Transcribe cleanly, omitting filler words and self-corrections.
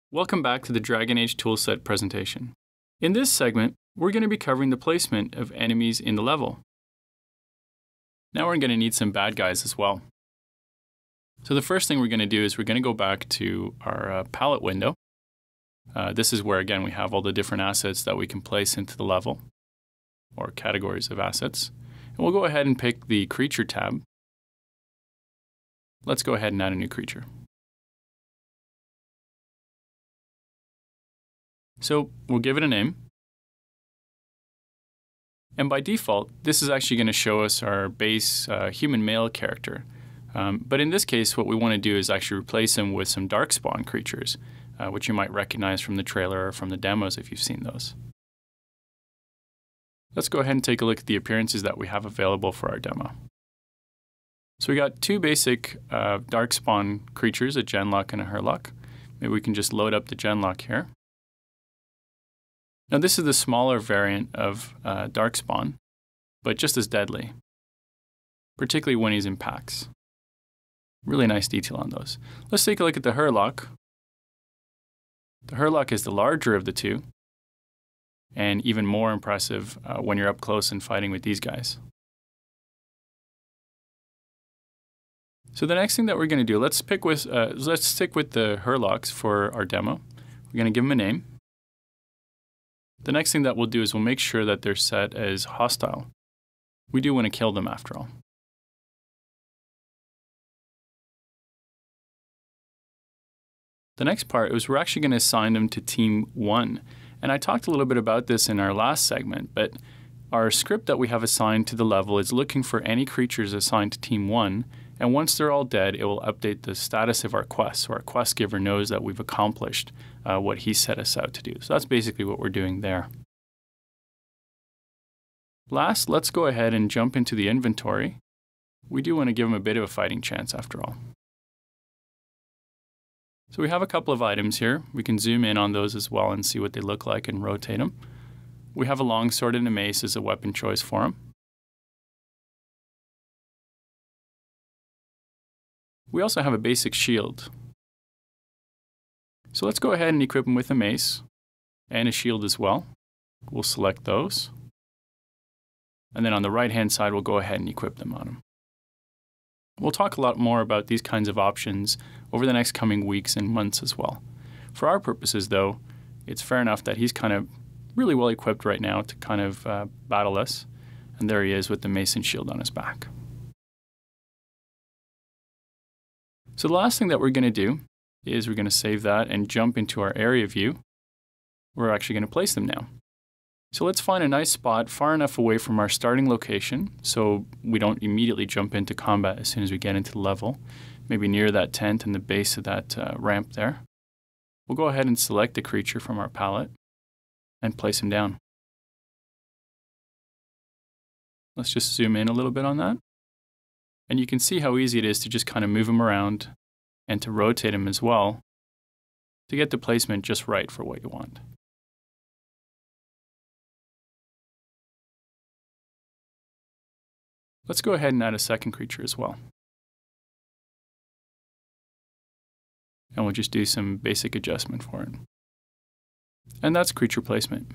Welcome back to the Dragon Age Toolset presentation. In this segment, we're going to be covering the placement of enemies in the level. Now we're going to need some bad guys as well. So the first thing we're going to do is we're going to go back to our palette window. This is where, again, we have all the different assets that we can place into the level, or categories of assets. And we'll go ahead and pick the Creature tab. Let's go ahead and add a new creature. So we'll give it a name. And by default, this is actually going to show us our base human male character. But in this case, what we want to do is actually replace him with some darkspawn creatures, which you might recognize from the trailer or from the demos if you've seen those. Let's go ahead and take a look at the appearances that we have available for our demo. So we got two basic darkspawn creatures, a Genlock and a Hurlock. Maybe we can just load up the Genlock here. Now this is the smaller variant of Darkspawn, but just as deadly, particularly when he's in PAX. Really nice detail on those. Let's take a look at the Hurlock. The Hurlock is the larger of the two, and even more impressive when you're up close and fighting with these guys. So the next thing that we're going to do, let's stick with the Hurlocks for our demo. We're going to give them a name. The next thing that we'll do is we'll make sure that they're set as hostile. We do want to kill them after all. The next part is we're actually going to assign them to Team 1. And I talked a little bit about this in our last segment, but our script that we have assigned to the level is looking for any creatures assigned to Team 1, and once they're all dead, it will update the status of our quest, so our quest giver knows that we've accomplished what he set us out to do. So that's basically what we're doing there. Last, let's go ahead and jump into the inventory. We do want to give them a bit of a fighting chance after all. So we have a couple of items here. We can zoom in on those as well and see what they look like and rotate them. We have a longsword and a mace as a weapon choice for him. We also have a basic shield. So let's go ahead and equip him with a mace and a shield as well. We'll select those. And then on the right-hand side, we'll go ahead and equip them on him. We'll talk a lot more about these kinds of options over the next coming weeks and months as well. For our purposes, though, it's fair enough that he's kind of really well equipped right now to kind of battle us. And there he is with the mace and shield on his back. So the last thing that we're going to do is we're going to save that and jump into our area view. We're actually going to place them now. So let's find a nice spot far enough away from our starting location so we don't immediately jump into combat as soon as we get into the level, maybe near that tent and the base of that ramp there. We'll go ahead and select a creature from our palette and place him down. Let's just zoom in a little bit on that. And you can see how easy it is to just kind of move him around and to rotate him as well to get the placement just right for what you want. Let's go ahead and add a second creature as well. And we'll just do some basic adjustment for it. And that's creature placement.